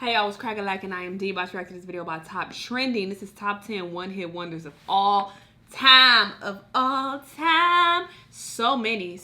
Hey, I was cracking like an IMD about to react to this video about top trending. This is top 10 one-hit wonders of all time. So many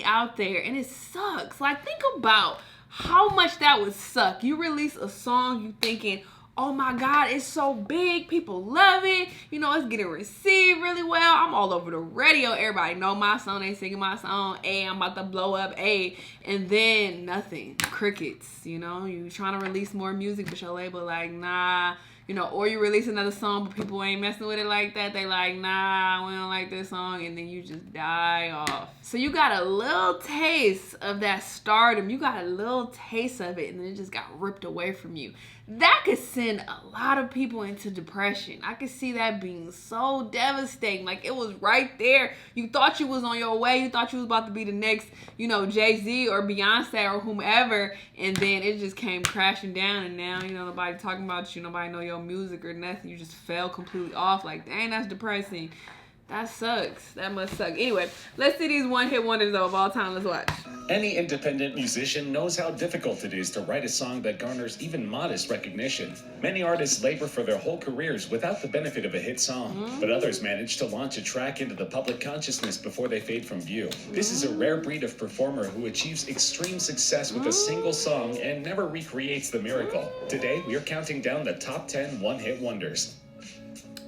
out there, and it sucks. Like, think about how much that would suck. You release a song, you thinking, oh my God, it's so big. People love it. You know, it's getting received really well. I'm all over the radio. Everybody know my song. They singing my song. Hey, I'm about to blow up. Hey, and then nothing. Crickets. You know, you trying to release more music, but your label like, nah. You know, or you release another song, but people ain't messing with it like that. They like, nah, we don't like this song. And then you just die off. So you got a little taste of that stardom. You got a little taste of it, and then it just got ripped away from you. That could send a lot of people into depression. I could see that being so devastating. Like, it was right there. You thought you was on your way. You thought you was about to be the next, you know, Jay-Z or Beyonce or whomever. And then it just came crashing down. And now, you know, nobody talking about you. Nobody know your music or nothing. You just fell completely off. Like, dang, that's depressing. That sucks. That must suck. Anyway, let's see these one-hit wonders of all time. Let's watch. Any independent musician knows how difficult it is to write a song that garners even modest recognition. Many artists labor for their whole careers without the benefit of a hit song, but others manage to launch a track into the public consciousness before they fade from view. This is a rare breed of performer who achieves extreme success with a single song and never recreates the miracle. Today, we are counting down the top 10 one-hit wonders.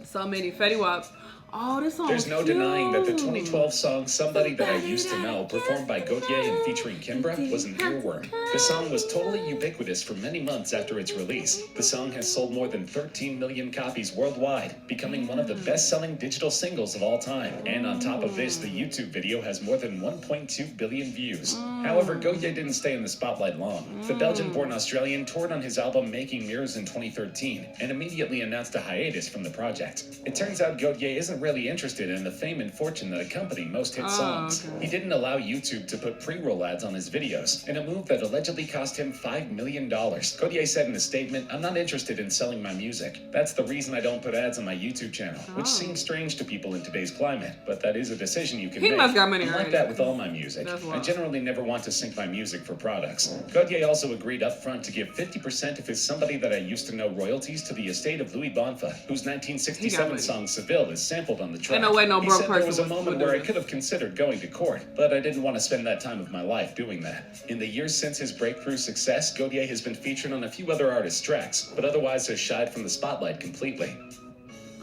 So many. Fetty Wap. Oh, this song. There's no denying that the 2012 song Somebody That I Used to Know, performed by Gautier and featuring Kimbra, was an earworm. The song was totally ubiquitous for many months after its release. The song has sold more than 13 million copies worldwide, becoming one of the best-selling digital singles of all time. And on top of this, the YouTube video has more than 1.2 billion views. However, Gautier didn't stay in the spotlight long. The Belgian-born Australian toured on his album Making Mirrors in 2013 and immediately announced a hiatus from the project. It turns out Gautier isn't really interested in the fame and fortune that accompany most hit songs. He didn't allow YouTube to put pre-roll ads on his videos, in a move that allegedly cost him $5 million. Gautier said in a statement, "I'm not interested in selling my music. That's the reason I don't put ads on my YouTube channel," which seems strange to people in today's climate, but that is a decision you can make. He must got money. I'm like that with all my music. I generally never want to sync my music for products. Gautier also agreed up front to give 50% of his Somebody That I Used to Know royalties to the estate of Louis Bonfa, whose 1967 song Seville is sampled on the track. No way, no he broke said person there was a moment where I could have considered going to court, but I didn't want to spend that time of my life doing that. In the years since his breakthrough success, Gautier has been featured on a few other artists' tracks, but otherwise has shied from the spotlight completely.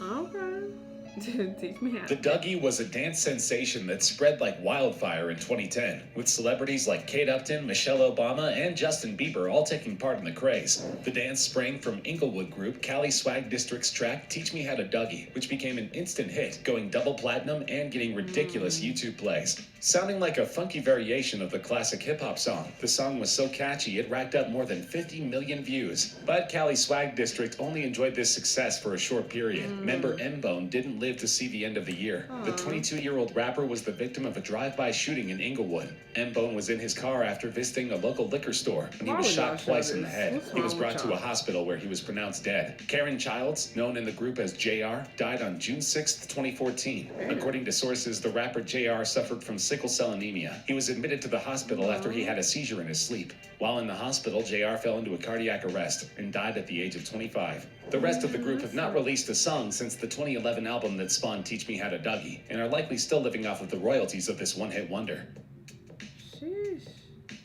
Okay. Teach me how. The Dougie was a dance sensation that spread like wildfire in 2010, with celebrities like Kate Upton, Michelle Obama, and Justin Bieber all taking part in the craze. The dance sprang from Inglewood group Cali Swag District's track Teach Me How to Dougie, which became an instant hit, going double platinum and getting ridiculous YouTube plays. Sounding like a funky variation of the classic hip-hop song, the song was so catchy it racked up more than 50 million views. But Cali Swag District only enjoyed this success for a short period. Member M-Bone didn't live to see the end of the year. The 22-year-old rapper was the victim of a drive-by shooting in Inglewood. M-Bone was in his car after visiting a local liquor store when he was shot twice in the head. He was brought to a hospital where he was pronounced dead. Karen Childs, known in the group as JR, died on June 6, 2014. According to sources, the rapper JR suffered from sickle cell anemia. He was admitted to the hospital after he had a seizure in his sleep. While in the hospital, JR fell into a cardiac arrest and died at the age of 25. The rest of the group have not released a song since the 2011 album that spawned Teach Me How to Dougie, and are likely still living off of the royalties of this one-hit wonder.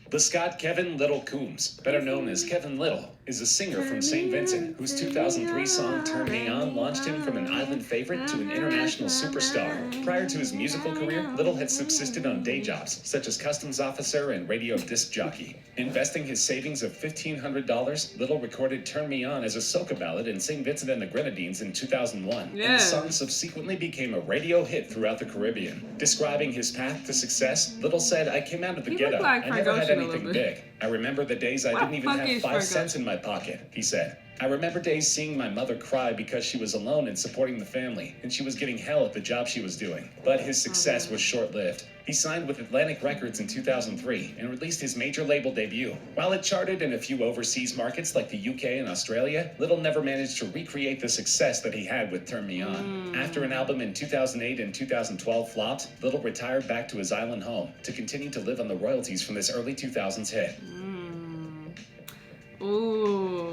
The Scott Kevin Little Coombs, better known as Kevin Little, is a singer from St. Vincent whose 2003 song Turn Me On launched him from an island favorite to an international superstar. Prior to his musical career, Little had subsisted on day jobs such as customs officer and radio disc jockey. Investing his savings of $1,500, Little recorded Turn Me On as a soca ballad in St. Vincent and the Grenadines in 2001, and the song subsequently became a radio hit throughout the Caribbean. Describing his path to success, Little said, "I came out of the ghetto. I never had anything big. I remember the days I didn't even have 5 cents in my pocket," he said. "I remember days seeing my mother cry because she was alone and supporting the family, and she was getting hell at the job she was doing." But his success was short-lived. He signed with Atlantic Records in 2003 and released his major label debut. While it charted in a few overseas markets like the UK and Australia, Little never managed to recreate the success that he had with Turn Me On. After an album in 2008 and 2012 flopped, Little retired back to his island home to continue to live on the royalties from this early 2000s hit. Ooh.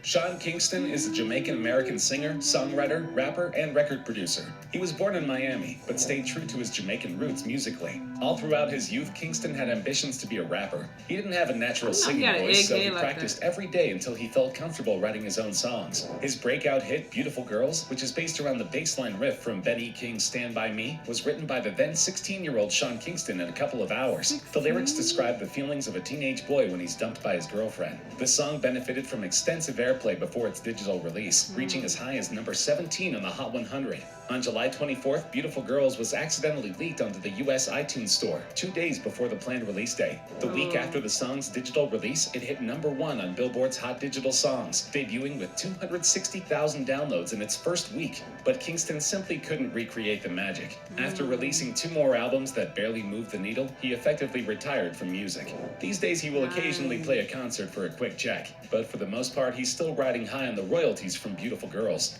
Sean Kingston is a Jamaican-American singer, songwriter, rapper, and record producer. He was born in Miami, but stayed true to his Jamaican roots musically. All throughout his youth, Kingston had ambitions to be a rapper. He didn't have a natural singing voice, so he practiced every day until he felt comfortable writing his own songs. His breakout hit, Beautiful Girls, which is based around the bassline riff from Ben E. King's Stand By Me, was written by the then 16-year-old Sean Kingston in a couple of hours. The lyrics describe the feelings of a teenage boy when he's dumped by his girlfriend. The song benefited from extensive airplay before its digital release, reaching as high as number 17 on the Hot 100. On July 24th, Beautiful Girls was accidentally leaked onto the US iTunes Store 2 days before the planned release date. The week after the song's digital release, it hit number 1 on Billboard's Hot Digital Songs, debuting with 260,000 downloads in its first week. But Kingston simply couldn't recreate the magic. After releasing 2 more albums that barely moved the needle, he effectively retired from music. These days he will occasionally play a concert for a quick check, but for the most part he's still riding high on the royalties from Beautiful Girls.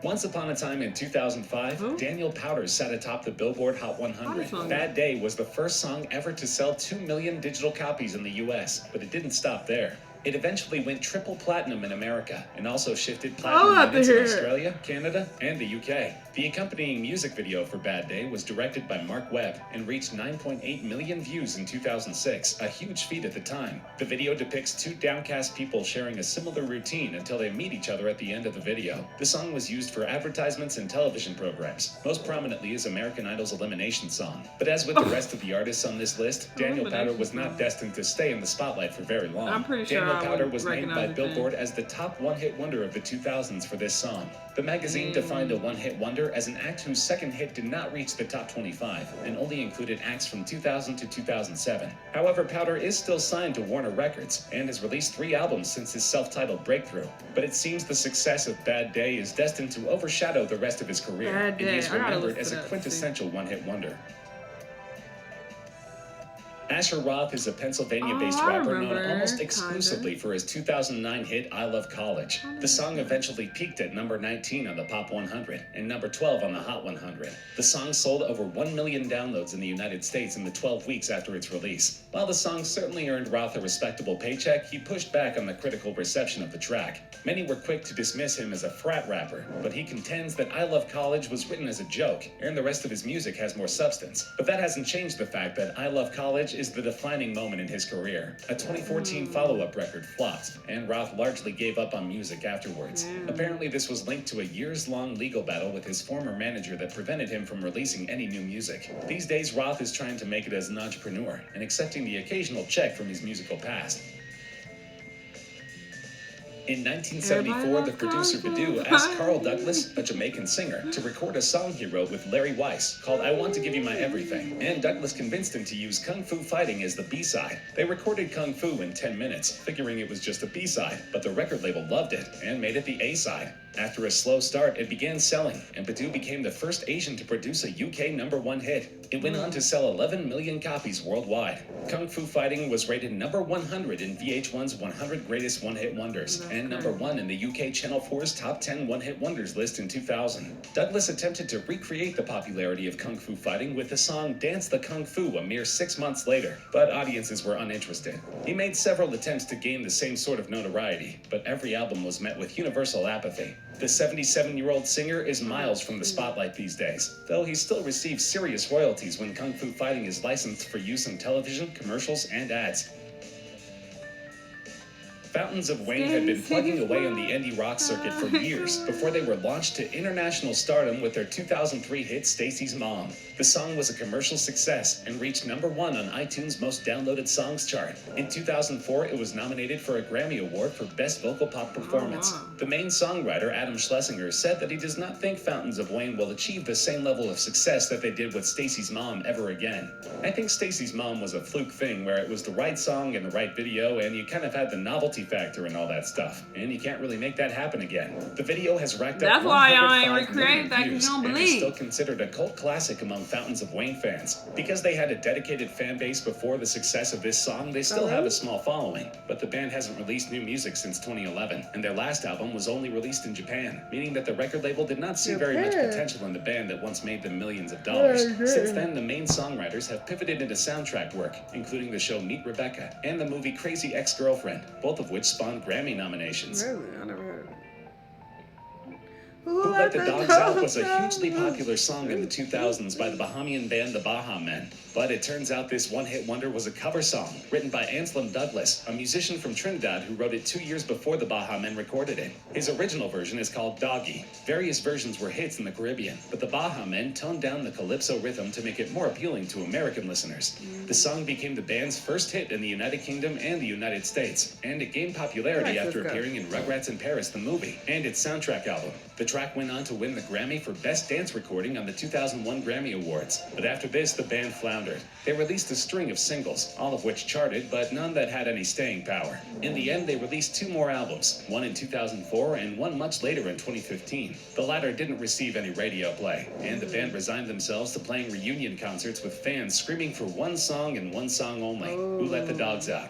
Once upon a time in 2005, Daniel Powter sat atop the Billboard Hot 100. Bad Day was the first song ever to sell 2 million digital copies in the US, but it didn't stop there. It eventually went triple platinum in America and also shifted platinum hits in Australia, Canada, and the UK. The accompanying music video for Bad Day was directed by Mark Webb and reached 9.8 million views in 2006, a huge feat at the time. The video depicts 2 downcast people sharing a similar routine until they meet each other at the end of the video. The song was used for advertisements and television programs, most prominently as American Idol's Elimination Song. But as with the rest of the artists on this list, Daniel Powter was not destined to stay in the spotlight for very long. I'm pretty sure Powter was named by Billboard as the top one-hit wonder of the 2000s for this song. The magazine defined a one-hit wonder as an act whose second hit did not reach the top 25 and only included acts from 2000 to 2007. However, Powter is still signed to Warner Records and has released 3 albums since his self-titled breakthrough. But it seems the success of Bad Day is destined to overshadow the rest of his career, and he is remembered as a quintessential one-hit wonder. Asher Roth is a Pennsylvania-based rapper known almost exclusively for his 2009 hit I Love College. The song eventually peaked at number 19 on the Pop 100 and number 12 on the Hot 100. The song sold over 1 million downloads in the United States in the 12 weeks after its release. While the song certainly earned Roth a respectable paycheck, he pushed back on the critical reception of the track. Many were quick to dismiss him as a frat rapper, but he contends that I Love College was written as a joke, and the rest of his music has more substance. But that hasn't changed the fact that I Love College is the defining moment in his career. A 2014 follow-up record flopped, and Roth largely gave up on music afterwards. Apparently this was linked to a years-long legal battle with his former manager that prevented him from releasing any new music. These days, Roth is trying to make it as an entrepreneur and accepting the occasional check from his musical past. In 1974, the producer Badu asked Carl Douglas, a Jamaican singer, to record a song he wrote with Larry Weiss called I Want to Give You My Everything, and Douglas convinced him to use Kung Fu Fighting as the B-side. They recorded Kung Fu in 10 minutes, figuring it was just a B-side, but the record label loved it and made it the A-side. After a slow start, it began selling, and Badu became the first Asian to produce a UK #1 hit. It went on to sell 11 million copies worldwide. Kung Fu Fighting was rated number 100 in VH1's 100 Greatest One-Hit Wonders, and number 1 in the UK Channel 4's Top 10 One-Hit Wonders list in 2000. Douglas attempted to recreate the popularity of Kung Fu Fighting with the song Dance the Kung Fu a mere 6 months later, but audiences were uninterested. He made several attempts to gain the same sort of notoriety, but every album was met with universal apathy. The 77-year-old singer is miles from the spotlight these days, though he still receives serious royalties when Kung Fu Fighting is licensed for use in television, commercials, and ads. Fountains of Wayne had been plugging away on the indie rock circuit for years before they were launched to international stardom with their 2003 hit Stacys Mom. The song was a commercial success and reached #1 on iTunes' most downloaded songs chart. In 2004, it was nominated for a Grammy Award for Best Vocal Pop Performance. The main songwriter, Adam Schlesinger, said that he does not think Fountains of Wayne will achieve the same level of success that they did with Stacys Mom ever again. I think Stacys Mom was a fluke thing where it was the right song and the right video, and you kind of had the novelty factor and all that stuff, and you can't really make that happen again. The video has racked up 105 million views and is still considered a cult classic among Fountains of Wayne fans. Because they had a dedicated fan base before the success of this song, they still have a small following, but the band hasn't released new music since 2011, and their last album was only released in Japan, meaning that the record label did not see very much potential in the band that once made them millions of dollars. Since then, the main songwriters have pivoted into soundtrack work, including the show Meet Rebecca and the movie Crazy Ex-Girlfriend, both of of which spawned Grammy nominations. Really? I never heard of it. Who Let the Dogs Out was a hugely popular song in the 2000s by the Bahamian band the Baha Men. But it turns out this one-hit wonder was a cover song written by Anselm Douglas, a musician from Trinidad who wrote it 2 years before the Baha Men recorded it. His original version is called Doggy. Various versions were hits in the Caribbean, but the Baha Men toned down the calypso rhythm to make it more appealing to American listeners. The song became the band's first hit in the United Kingdom and the United States, and it gained popularity after appearing in Rugrats in Paris, the movie, and its soundtrack album. The track went on to win the Grammy for Best Dance Recording on the 2001 Grammy Awards. But after this, the band floundered. They released a string of singles, all of which charted, but none that had any staying power. In the end, they released 2 more albums, one in 2004 and one much later in 2015. The latter didn't receive any radio play, and the band resigned themselves to playing reunion concerts with fans screaming for one song and one song only, Who Let the Dogs Out.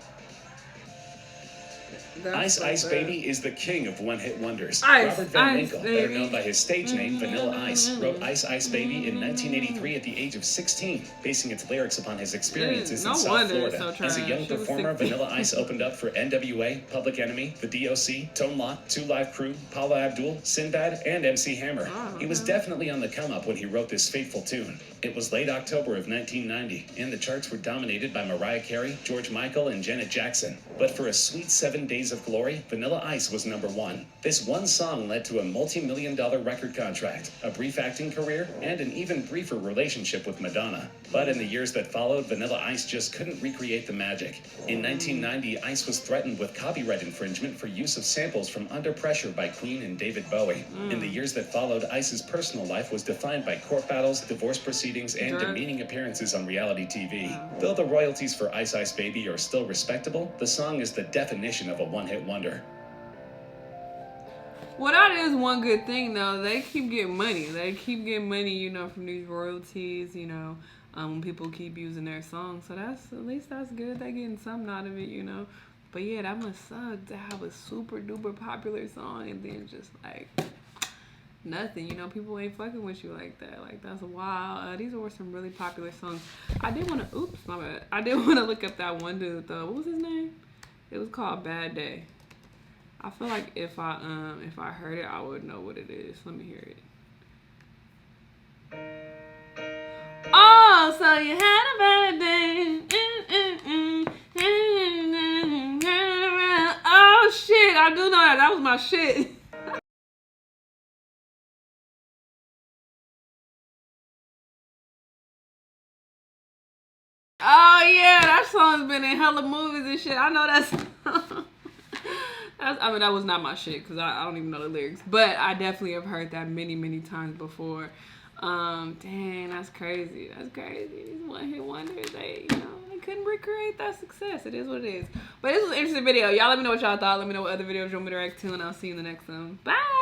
Ice Ice Baby is the king of one-hit wonders. Robert Van Winkle, better known by his stage name Vanilla Ice, wrote Ice Ice Baby in 1983 at the age of 16, basing its lyrics upon his experiences in South Florida. As a young performer, Vanilla Ice opened up for NWA, Public Enemy, the DOC, Tone Loc, 2 Live Crew, Paula Abdul, Sinbad, and MC Hammer. He was definitely on the come-up when he wrote this fateful tune. It was late October of 1990, and the charts were dominated by Mariah Carey, George Michael, and Janet Jackson. But for a sweet 7 days of glory, Vanilla Ice was #1. This one song led to a multi-million-dollar record contract, a brief acting career, and an even briefer relationship with Madonna. But in the years that followed, Vanilla Ice just couldn't recreate the magic. In 1990, Ice was threatened with copyright infringement for use of samples from Under Pressure by Queen and David Bowie. In the years that followed, Ice's personal life was defined by court battles, divorce proceedings, and demeaning appearances on reality TV. Though the royalties for Ice Ice Baby are still respectable, the song is the definition of a one-hit wonder. Well, that is one good thing, though. They keep getting money. They keep getting money, you know, from these royalties, you know, when people keep using their songs. So that's, at least that's good. They're getting something out of it, you know. But yeah, that must suck to have a super duper popular song and then just like nothing, you know, people ain't fucking with you like that. Like, that's wild. These were some really popular songs. I did want to, oops, my bad. I did want to look up that one dude, though. What was his name? It was called Bad Day. I feel like if I heard it, I would know what it is. Let me hear it. Oh, so you had a bad day. Oh, shit. I do know that. That was my shit. Oh yeah, that song's been in hella movies and shit. I know that's. I mean, that was not my shit because I don't even know the lyrics, but I definitely have heard that many, many times before. Dang, that's crazy. That's crazy. These one-hit wonders, they couldn't recreate that success. It is what it is. But this was an interesting video. Y'all let me know what y'all thought. Let me know what other videos you want me to react to, and I'll see you in the next one. Bye.